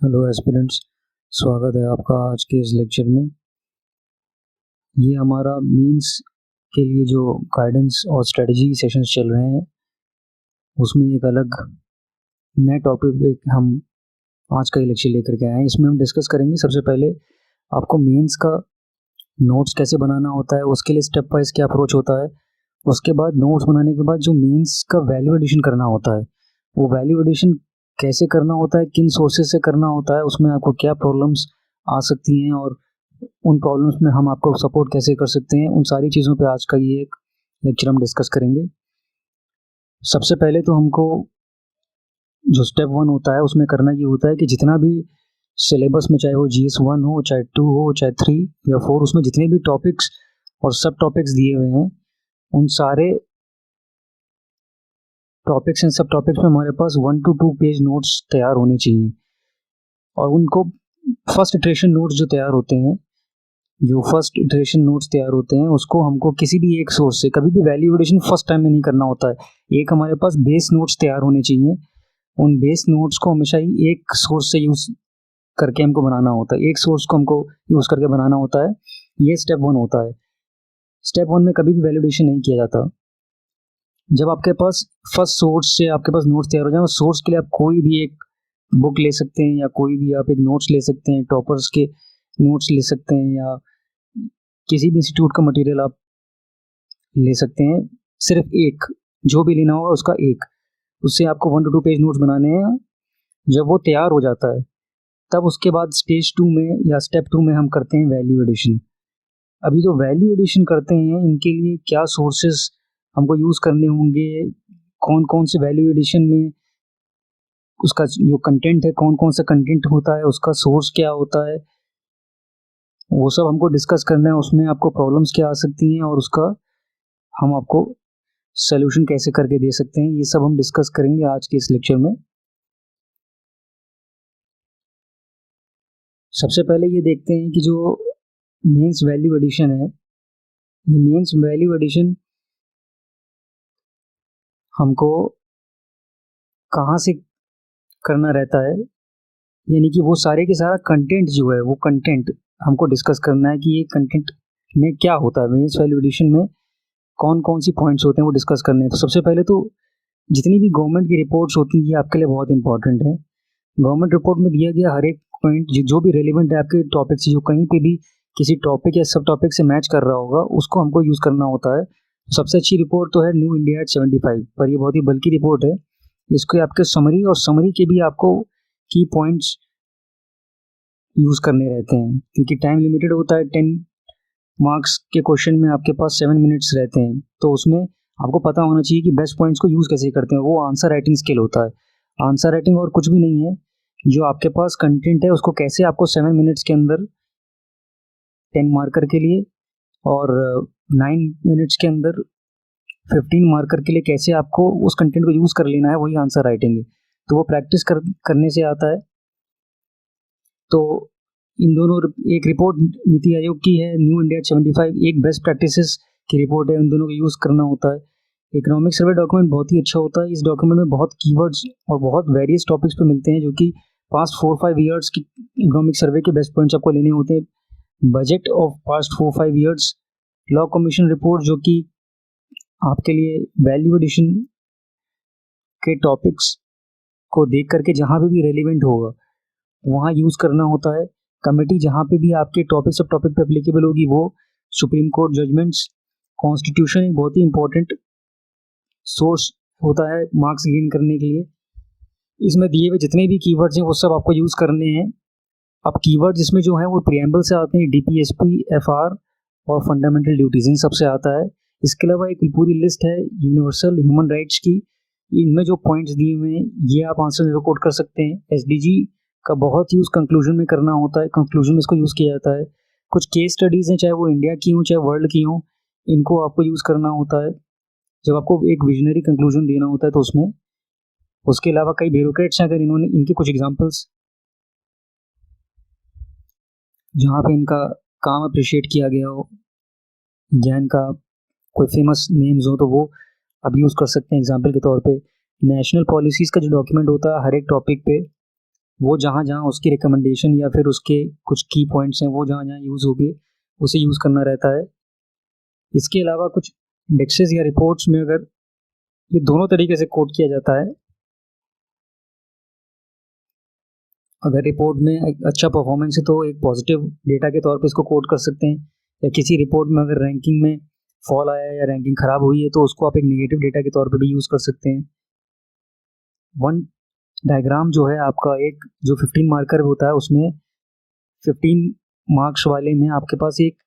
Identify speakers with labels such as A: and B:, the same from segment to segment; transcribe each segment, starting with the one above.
A: Hello aspirants, स्वागत है आपका आज के इस लेक्चर में। ये हमारा मीन्स के लिए जो गाइडेंस और स्ट्रेटजी सेशंस चल रहे हैं उसमें एक अलग नए टॉपिक पे हम आज का ये लेक्चर लेकर के आए हैं। इसमें हम डिस्कस करेंगे सबसे पहले आपको मीन्स का नोट्स कैसे बनाना होता है, उसके लिए स्टेप वाइज क्या अप्रोच होता है। उसके बाद नोट्स बनाने के बाद जो मीन्स का वैल्यू एडिशन करना होता है, वो वैल्यू एडिशन कैसे करना होता है, किन सोर्सेज से करना होता है, उसमें आपको क्या प्रॉब्लम्स आ सकती हैं और उन प्रॉब्लम्स में हम आपको सपोर्ट कैसे कर सकते हैं, उन सारी चीज़ों पे आज का ये एक लेक्चर हम डिस्कस करेंगे। सबसे पहले तो हमको जो स्टेप 1 होता है उसमें करना ये होता है कि जितना भी सिलेबस में, चाहे वो GS1 हो, चाहे 2 हो, चाहे 3 या 4, उसमें जितने भी टॉपिक्स और सब टॉपिक्स दिए हुए हैं उन सारे टॉपिक्स एंड सब टॉपिक्स में हमारे पास 1 to 2 पेज नोट्स तैयार होने चाहिए। और उनको फर्स्ट इटरेशन नोट्स जो फर्स्ट इटरेशन नोट्स तैयार होते हैं उसको हमको किसी भी एक सोर्स से, कभी भी वैल्यू एडिशन फर्स्ट टाइम में नहीं करना होता है। एक हमारे पास बेस नोट्स तैयार होने चाहिए, उन बेस नोट्स को हमेशा ही एक सोर्स से यूज करके हमको बनाना होता है, एक सोर्स को हमको यूज करके बनाना होता है। ये स्टेप 1 होता है। स्टेप 1 में कभी भी वैल्यू एडिशन नहीं किया जाता। जब आपके पास फर्स्ट सोर्स से आपके पास नोट्स तैयार हो जाए, उस सोर्स के लिए आप कोई भी एक बुक ले सकते हैं या कोई भी आप एक नोट्स ले सकते हैं, टॉपर्स के नोट्स ले सकते हैं या किसी भी इंस्टीट्यूट का मटेरियल आप ले सकते हैं। सिर्फ एक, जो भी लेना होगा उसका एक, उससे आपको 1 to 2 पेज नोट्स बनाने हैं। जब वो तैयार हो जाता है तब उसके बाद स्टेज 2 में या स्टेप 2 में हम करते हैं वैल्यू एडिशन। अभी जो वैल्यू एडिशन करते हैं इनके लिए क्या सोर्सेस हमको यूज़ करने होंगे, कौन कौन से वैल्यू एडिशन में उसका जो कंटेंट है, कौन कौन सा कंटेंट होता है, उसका सोर्स क्या होता है, वो सब हमको डिस्कस करना है। उसमें आपको प्रॉब्लम्स क्या आ सकती हैं और उसका हम आपको सोल्यूशन कैसे करके दे सकते हैं, ये सब हम डिस्कस करेंगे आज के इस लेक्चर में। सबसे पहले ये देखते हैं कि जो मेंस वैल्यू एडिशन है, ये मेंस वैल्यू एडिशन हमको कहाँ से करना रहता है, यानी कि वो सारे के सारा कंटेंट जो है, वो कंटेंट हमको डिस्कस करना है कि ये कंटेंट में क्या होता है, मेंस वैल्यू एडिशन में कौन कौन सी पॉइंट्स होते हैं वो डिस्कस करने हैं। तो सबसे पहले तो जितनी भी गवर्नमेंट की रिपोर्ट्स होती हैं ये आपके लिए बहुत इंपॉर्टेंट है। गवर्नमेंट रिपोर्ट में दिया गया हर एक पॉइंट जो भी रेलिवेंट है आपके टॉपिक से, जो कहीं पे भी किसी टॉपिक या सब टॉपिक से मैच कर रहा होगा, उसको हमको यूज़ करना होता है। सबसे अच्छी रिपोर्ट तो है न्यू इंडिया एट 75, पर ये बहुत ही बल्कि रिपोर्ट है। इसको आपके समरी और समरी के भी आपको की पॉइंट्स यूज़ करने रहते हैं, क्योंकि टाइम लिमिटेड होता है। 10 मार्क्स के क्वेश्चन में आपके पास 7 मिनट्स रहते हैं, तो उसमें आपको पता होना चाहिए कि बेस्ट पॉइंट्स को यूज़ कैसे करते हैं। वो आंसर राइटिंग स्किल होता है। आंसर राइटिंग और कुछ भी नहीं है, जो आपके पास कंटेंट है उसको कैसे आपको 7 मिनट्स के अंदर 10 मार्कर के लिए और 9 मिनट्स के अंदर 15 मार्कर के लिए कैसे आपको उस कंटेंट को यूज़ कर लेना है, वही आंसर राइटिंग है। तो वो प्रैक्टिस करने से आता है। तो इन दोनों, एक रिपोर्ट नीति आयोग की है न्यू इंडिया 75, एक बेस्ट प्रैक्टिसेस की रिपोर्ट है, उन दोनों को यूज़ करना होता है। इकोनॉमिक सर्वे डॉक्यूमेंट बहुत ही अच्छा होता है। इस डॉक्यूमेंट में बहुत कीवर्ड्स और बहुत वेरियस टॉपिक्स पे मिलते हैं, जो कि पास्ट 4-5 ईयर्स की इकोनॉमिक सर्वे के बेस्ट पॉइंट्स आपको लेने होते हैं। Budget of past 4-5 years, law commission report, जो कि आपके लिए वैल्यू एडिशन के टॉपिक्स को देख करके जहाँ पे भी रेलिवेंट होगा वहाँ यूज़ करना होता है। कमेटी जहाँ पे भी आपके टॉपिक सब टॉपिक पे एप्लीकेबल होगी, वो सुप्रीम कोर्ट जजमेंट्स, कॉन्स्टिट्यूशन एक बहुत ही इंपॉर्टेंट सोर्स होता है मार्क्स गेन करने के लिए। इसमें दिए हुए जितने भी कीवर्ड्स हैं वो सब आपको यूज़ करने हैं। अब कीवर्ड्स इसमें जो है वो प्रिएम्बल से आते हैं, DPSP, FR और फंडामेंटल ड्यूटीज, इन सबसे आता है। इसके अलावा एक पूरी लिस्ट है यूनिवर्सल ह्यूमन राइट्स की। इनमें जो पॉइंट्स दिए हुए हैं ये आप आंसर रिकॉर्ड कर सकते हैं। SDG का बहुत यूज़ कंक्लूजन में करना होता है, कंक्लूजन में इसको यूज़ किया जाता है। कुछ केस स्टडीज़ हैं, चाहे वो इंडिया की हों चाहे वर्ल्ड की हों, इनको आपको यूज़ करना होता है जब आपको एक विजनरी कंक्लूजन देना होता है। तो उसमें उसके अलावा कई ब्यूरोक्रेट्स हैं, अगर इन्होंने इनके कुछ एग्जांपल्स जहाँ पे इनका काम अप्रिशिएट किया गया हो या इनका कोई फेमस नेम्स हो, तो वो आप यूज़ कर सकते हैं एग्जाम्पल के तौर पे। नेशनल पॉलिसीज़ का जो डॉक्यूमेंट होता है हर एक टॉपिक पे वो जहाँ जहाँ उसकी रिकमेंडेशन या फिर उसके कुछ की पॉइंट्स हैं वो जहाँ जहाँ यूज़ होंगे उसे यूज़ करना रहता है। इसके अलावा कुछ इंडेक्सेस या रिपोर्ट्स में अगर ये दोनों तरीके से कोड किया जाता है। अगर रिपोर्ट में एक अच्छा परफॉर्मेंस है तो एक पॉजिटिव डेटा के तौर पे इसको कोड कर सकते हैं, या किसी रिपोर्ट में अगर रैंकिंग में फॉल आया है या रैंकिंग ख़राब हुई है तो उसको आप एक नेगेटिव डेटा के तौर पे भी यूज़ कर सकते हैं। वन डायग्राम जो है आपका, एक जो 15 मार्कर होता है उसमें 15 मार्क्स वाले में आपके पास एक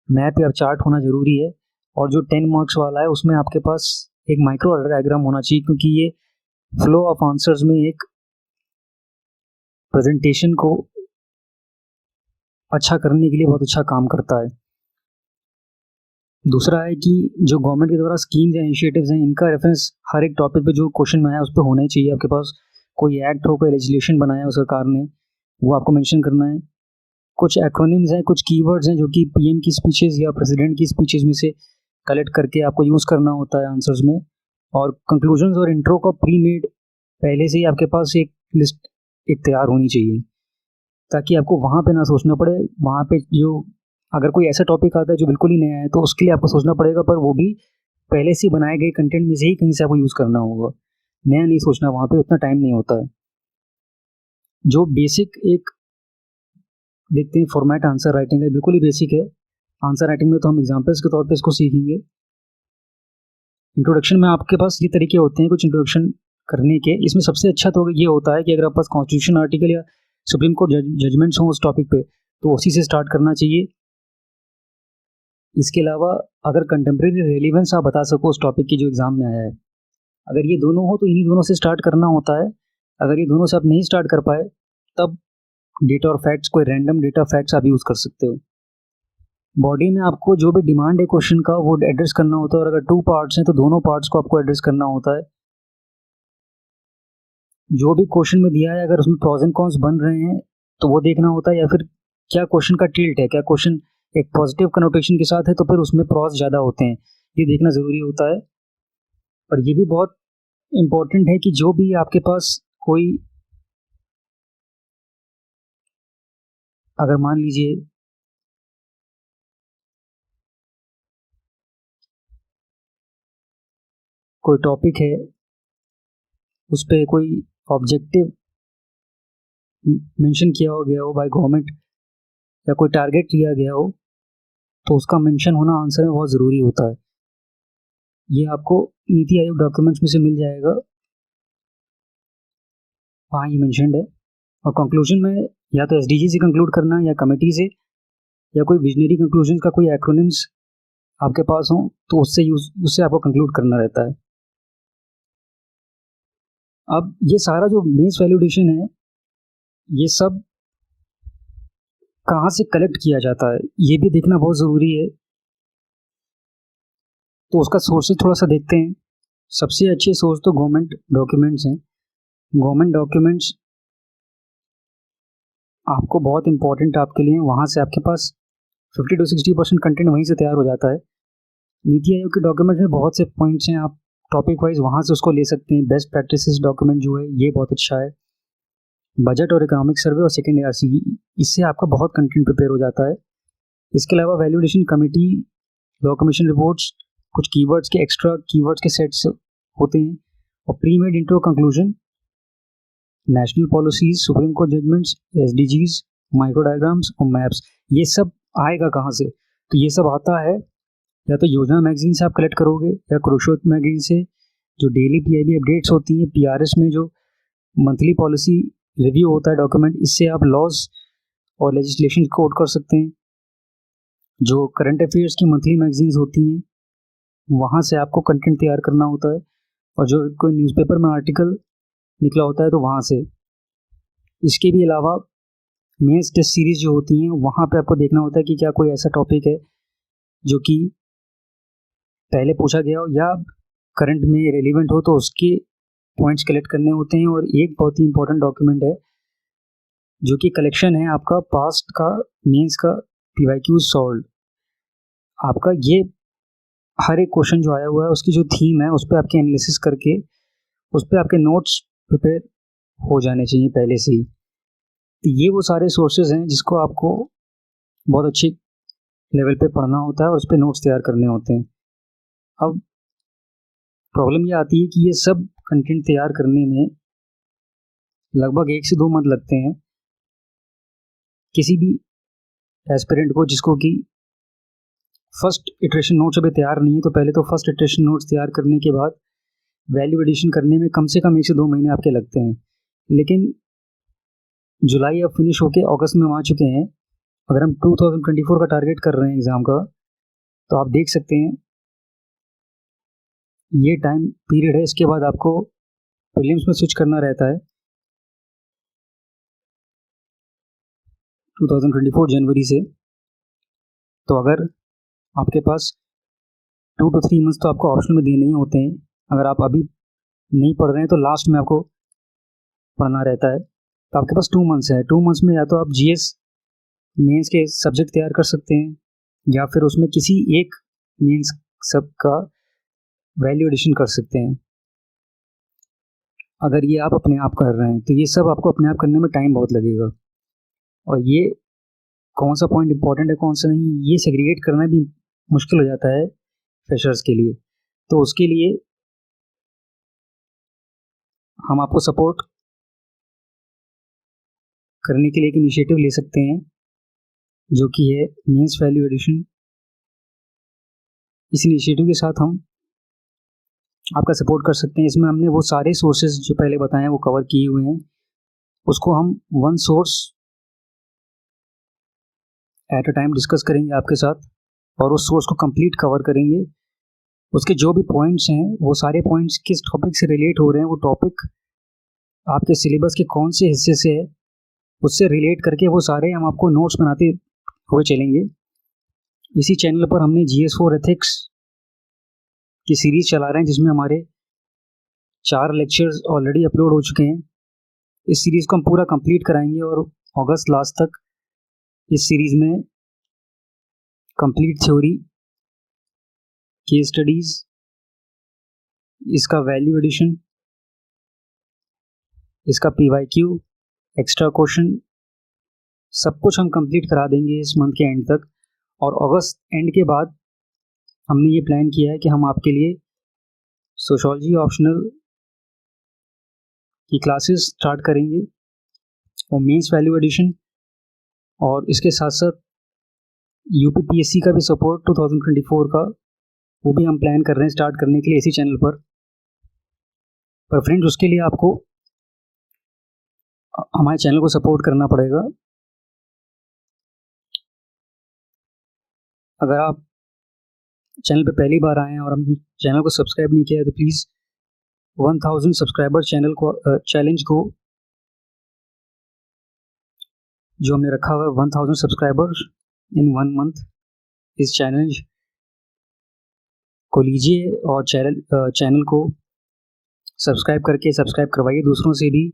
A: मैप या चार्ट होना ज़रूरी है, और जो 10 मार्क्स वाला है उसमें आपके पास एक माइक्रो डायग्राम होना चाहिए, क्योंकि ये फ्लो ऑफ आंसर्स में एक प्रेजेंटेशन को अच्छा करने के लिए बहुत अच्छा काम करता है। दूसरा है कि जो गवर्नमेंट के द्वारा स्कीम्स या इनिशिएटिव्स हैं इनका रेफरेंस हर एक टॉपिक पे जो क्वेश्चन में आया उस पर होना ही चाहिए। आपके पास कोई एक्ट हो, कोई लेजिस्लेशन बनाया हो सरकार ने, वो आपको मेंशन करना है। कुछ एक्रोनिम्स हैं, कुछ कीवर्ड्स हैं जो कि पीएम की स्पीचेस या प्रेसिडेंट की स्पीचेस में से कलेक्ट करके आपको यूज़ करना होता है आंसर्स में। और कंक्लूजन्स और इंट्रो का प्री मेड पहले से ही आपके पास एक लिस्ट एक तैयार होनी चाहिए, ताकि आपको वहाँ पे ना सोचना पड़े। वहाँ पे जो अगर कोई ऐसा टॉपिक आता है जो बिल्कुल ही नया है तो उसके लिए आपको सोचना पड़ेगा, पर वो भी पहले से बनाए गए कंटेंट में से ही कहीं से आपको यूज़ करना होगा। नया नहीं सोचना, वहाँ पे उतना टाइम नहीं होता है। जो बेसिक एक देखते हैं फॉर्मेट आंसर राइटिंग है, बिल्कुल ही बेसिक है। आंसर राइटिंग में तो हम एग्जाम्पल्स के तौर पे इसको सीखेंगे। इंट्रोडक्शन में आपके पास ये तरीके होते हैं कुछ इंट्रोडक्शन करने के। इसमें सबसे अच्छा तो ये होता है कि अगर आपके पास कॉन्स्टिट्यूशन आर्टिकल या सुप्रीम कोर्ट जजमेंट्स हों उस टॉपिक पे तो उसी से स्टार्ट करना चाहिए। इसके अलावा अगर कंटेम्प्रेरी रेलिवेंस आप बता सको उस टॉपिक की जो एग्ज़ाम में आया है, अगर ये दोनों हो तो इन्हीं दोनों से स्टार्ट करना होता है। अगर ये दोनों से आप नहीं स्टार्ट कर पाए तब डेटा और फैक्ट्स, कोई रैंडम डेटा फैक्ट्स आप यूज़ कर सकते हो। बॉडी में आपको जो भी डिमांड है क्वेश्चन का वो एड्रेस करना होता है, और अगर 2 पार्ट्स हैं तो दोनों पार्ट्स को आपको एड्रेस करना होता है। जो भी क्वेश्चन में दिया है अगर उसमें प्रॉस एंड कॉन्स बन रहे हैं तो वो देखना होता है, या फिर क्या क्वेश्चन का टिल्ट है, क्या क्वेश्चन एक पॉजिटिव कनोटेशन के साथ है तो फिर उसमें प्रॉस ज़्यादा होते हैं, ये देखना ज़रूरी होता है। और ये भी बहुत इम्पोर्टेंट है कि जो भी आपके पास कोई, अगर मान लीजिए कोई टॉपिक है उस पर कोई ऑब्जेक्टिव मेंशन किया हो गया हो बाय गवर्नमेंट, या कोई टारगेट लिया गया हो तो उसका मेंशन होना आंसर में बहुत ज़रूरी होता है। ये आपको नीति आयोग डॉक्यूमेंट्स में से मिल जाएगा, वहाँ ये मेंशन्ड है। और कंक्लूजन में या तो एसडीजी से कंक्लूड करना है या कमेटी से, या कोई विजनरी कंक्लूजन का कोई एक्रोनिम्स आपके पास हो तो उससे आपको कंक्लूड करना रहता है। अब ये सारा जो मेंस वैल्यूडेशन है ये सब कहाँ से कलेक्ट किया जाता है ये भी देखना बहुत ज़रूरी है, तो उसका सोर्सेज थोड़ा सा देखते हैं। सबसे अच्छे सोर्स तो गवर्नमेंट डॉक्यूमेंट्स हैं। गवर्नमेंट डॉक्यूमेंट्स आपको बहुत इंपॉर्टेंट आपके लिए, वहाँ से आपके पास 50 to 60% कंटेंट वहीं से तैयार हो जाता है। नीति आयोग के डॉक्यूमेंट में बहुत से पॉइंट्स हैं, आप टॉपिक वाइज वहाँ से उसको ले सकते हैं। बेस्ट प्रैक्टिसेस डॉक्यूमेंट जो है ये बहुत अच्छा है। बजट और इकोनॉमिक सर्वे और सेकेंड ARC, इससे आपका बहुत कंटेंट प्रिपेयर हो जाता है। इसके अलावा valuation committee, law commission reports, कुछ कीवर्ड्स के एक्स्ट्रा कीवर्ड्स के सेट्स होते हैं, और pre made intro conclusion, national policies, supreme court judgments, SDGs, micro diagrams और मैप्स। ये सब आएगा कहाँ से? तो ये सब आता है या तो योजना मैगजीन से आप कलेक्ट करोगे, या क्रोशोत मैगजीन से जो डेली पीआईबी अपडेट्स होती हैं, पीआरएस में जो मंथली पॉलिसी रिव्यू होता है डॉक्यूमेंट, इससे आप लॉज और लेजिस्लेशन कोड कर सकते हैं। जो करंट अफेयर्स की मंथली मैगजीन्स होती हैं वहाँ से आपको कंटेंट तैयार करना होता है, और जो कोई न्यूज़पेपर में आर्टिकल निकला होता है तो वहाँ से। इसके भी अलावा मेंस टेस्ट सीरीज़ जो होती हैं वहाँ पे आपको देखना होता है कि क्या कोई ऐसा टॉपिक है जो कि पहले पूछा गया हो या करंट में रेलिवेंट हो, तो उसके पॉइंट्स कलेक्ट करने होते हैं। और एक बहुत ही इंपॉर्टेंट डॉक्यूमेंट है जो कि कलेक्शन है आपका पास्ट का मेंस का PYQ सॉल्व। आपका ये हर एक क्वेश्चन जो आया हुआ है उसकी जो थीम है उस पर आपके एनालिसिस करके उस पर आपके नोट्स प्रिपेयर हो जाने चाहिए पहले से ही। तो ये वो सारे सोर्सेज हैं जिसको आपको बहुत अच्छे लेवल पे पढ़ना होता है और उस पर नोट्स तैयार करने होते हैं। अब प्रॉब्लम ये आती है कि ये सब कंटेंट तैयार करने में लगभग 1 से 2 मंथ लगते हैं किसी भी एस्पिरेंट को जिसको कि फर्स्ट इटरेशन नोट्स अभी तैयार नहीं है। तो पहले तो फर्स्ट इटरेशन नोट्स तैयार करने के बाद वैल्यू एडिशन करने में कम से कम 1 से 2 महीने आपके लगते हैं। लेकिन जुलाई अब फिनिश होके अगस्त में हम आ चुके हैं। अगर हम 2024 का टारगेट कर रहे हैं एग्ज़ाम का, तो आप देख सकते हैं ये टाइम पीरियड है। इसके बाद आपको प्रीलिम्स में स्विच करना रहता है 2024 जनवरी से। तो अगर आपके पास 2 to 3 मंथ्स तो आपको ऑप्शन में देने ही होते हैं। अगर आप अभी नहीं पढ़ रहे हैं तो लास्ट में आपको पढ़ना रहता है। तो आपके पास 2 मंथ्स है। 2 मंथ्स में या तो आप जीएस मेंस के सब्जेक्ट तैयार कर सकते हैं या फिर उसमें किसी एक मेंस सब का वैल्यू एडिशन कर सकते हैं। अगर ये आप अपने आप कर रहे हैं तो ये सब आपको अपने आप करने में टाइम बहुत लगेगा। और ये कौन सा पॉइंट इंपॉर्टेंट है कौन सा नहीं, ये सेग्रीगेट करना भी मुश्किल हो जाता है फ्रेशर्स के लिए। तो उसके लिए हम आपको सपोर्ट करने के लिए एक इनिशिएटिव ले सकते हैं जो कि है मेंस वैल्यू एडिशन। इस इनिशिएटिव के साथ हम आपका सपोर्ट कर सकते हैं। इसमें हमने वो सारे सोर्सेज जो पहले बताए हैं वो कवर किए हुए हैं। उसको हम one source at a time discuss करेंगे आपके साथ और उस सोर्स को कंप्लीट कवर करेंगे। उसके जो भी पॉइंट्स हैं वो सारे पॉइंट्स किस टॉपिक से रिलेट हो रहे हैं, वो टॉपिक आपके सिलेबस के कौन से हिस्से से है, उससे रिलेट करके वो सारे हम आपको नोट्स बनाते हुए चलेंगे। इसी चैनल पर हमने GS4 एथिक्स की सीरीज़ चला रहे हैं जिसमें हमारे 4 लेक्चर्स ऑलरेडी अपलोड हो चुके हैं। इस सीरीज़ को हम पूरा कंप्लीट कराएंगे और अगस्त लास्ट तक इस सीरीज़ में कंप्लीट थ्योरी, केस स्टडीज़, इसका वैल्यू एडिशन, इसका PYQ, एक्स्ट्रा क्वेश्चन, सब कुछ हम कंप्लीट करा देंगे इस मंथ के एंड तक। और अगस्त एंड के बाद हमने ये प्लान किया है कि हम आपके लिए सोशियोलॉजी ऑप्शनल की क्लासेस स्टार्ट करेंगे और मेंस वैल्यू एडिशन, और इसके साथ साथ UPPSC का भी सपोर्ट 2024 का वो भी हम प्लान कर रहे हैं स्टार्ट करने के लिए इसी चैनल पर फ्रेंड्स उसके लिए आपको हमारे चैनल को सपोर्ट करना पड़ेगा। अगर आप चैनल पे पहली बार आए हैं और हमने चैनल को सब्सक्राइब नहीं किया है तो प्लीज़ 1000 सब्सक्राइबर चैनल को चैलेंज को जो हमने रखा हुआ है 1000 सब्सक्राइबर्स इन 1 मंथ, इस चैलेंज को लीजिए और चैनल को सब्सक्राइब करवाइए दूसरों से भी।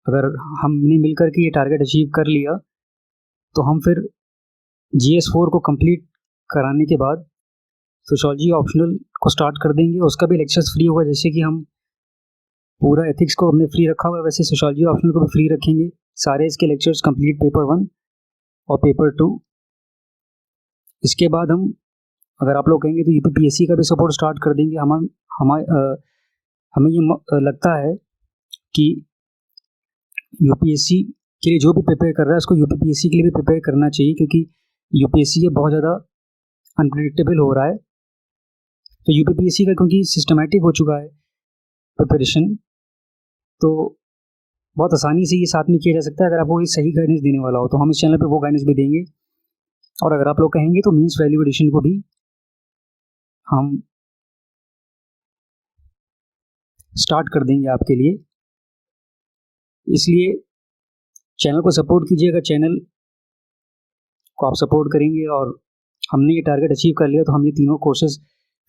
A: अगर हमने मिलकर के ये टारगेट अचीव कर लिया तो हम फिर GS4 को कंप्लीट कराने के बाद सोशियोलॉजी ऑप्शनल को स्टार्ट कर देंगे। उसका भी लेक्चर्स फ्री होगा। जैसे कि हम पूरा एथिक्स को हमने फ्री रखा हुआ है वैसे सोशियोलॉजी ऑप्शनल को भी फ्री रखेंगे। सारे इसके लेक्चर्स कंप्लीट पेपर 1 और पेपर 2। इसके बाद हम अगर आप लोग कहेंगे तो UPPSC का भी सपोर्ट स्टार्ट कर देंगे। हमें ये लगता है कि UPSC के लिए जो भी प्रिपेयर कर रहा है उसको UPPSC के लिए भी प्रिपेयर करना चाहिए, क्योंकि UPSC ये बहुत ज़्यादा अनप्रेडिक्टेबल हो रहा है। तो UPPSC का क्योंकि सिस्टमेटिक हो चुका है प्रिपरेशन, तो बहुत आसानी से ये साथ में किया जा सकता है। अगर आपको ये सही गाइडेंस देने वाला हो तो हम इस चैनल पे वो गाइडेंस भी देंगे। और अगर आप लोग कहेंगे तो मीन्स वैल्यू एडिशन को भी हम स्टार्ट कर देंगे आपके लिए। इसलिए चैनल को सपोर्ट कीजिए। अगर चैनल को आप सपोर्ट करेंगे और हमने ये टारगेट अचीव कर लिया तो हम ये तीनों कोर्सेज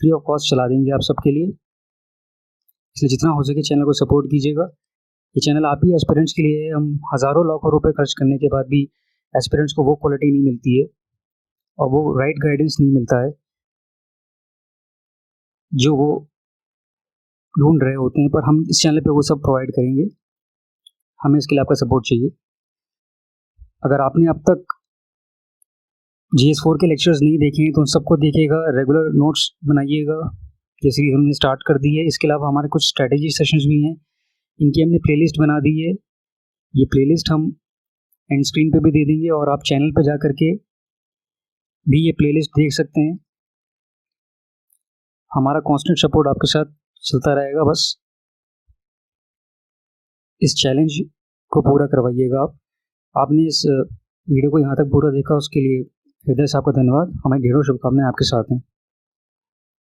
A: फ्री ऑफ कॉस्ट चला देंगे आप सबके लिए। इसलिए जितना हो सके चैनल को सपोर्ट कीजिएगा। ये चैनल आप ही एस्पिरेंट्स के लिए है। हम हज़ारों लाखों रुपए खर्च करने के बाद भी एस्पिरेंट्स को वो क्वालिटी नहीं मिलती है और वो राइट गाइडेंस नहीं मिलता है जो वो ढूंढ रहे होते हैं, पर हम इस चैनल पे वो सब प्रोवाइड करेंगे। हमें इसके लिए आपका सपोर्ट चाहिए। अगर आपने अब तक GS4 के लेक्चर्स नहीं देखे हैं तो उन सबको देखिएगा, रेगुलर नोट्स बनाइएगा। ये सीरीज हमने स्टार्ट कर दी है। इसके अलावा हमारे कुछ स्ट्रैटेजी सेशंस भी हैं, इनकी हमने प्लेलिस्ट बना दी है। ये प्लेलिस्ट हम एंड स्क्रीन पे भी दे देंगे और आप चैनल पे जा करके भी ये प्लेलिस्ट देख सकते हैं। हमारा कांस्टेंट सपोर्ट आपके साथ चलता रहेगा। बस इस चैलेंज को पूरा करवाइएगा आप। आपने इस वीडियो को यहाँ तक पूरा देखा, उसके लिए हृदय से आपका धन्यवाद। हमारी ढेरों शुभकामनाएं आपके साथ हैं।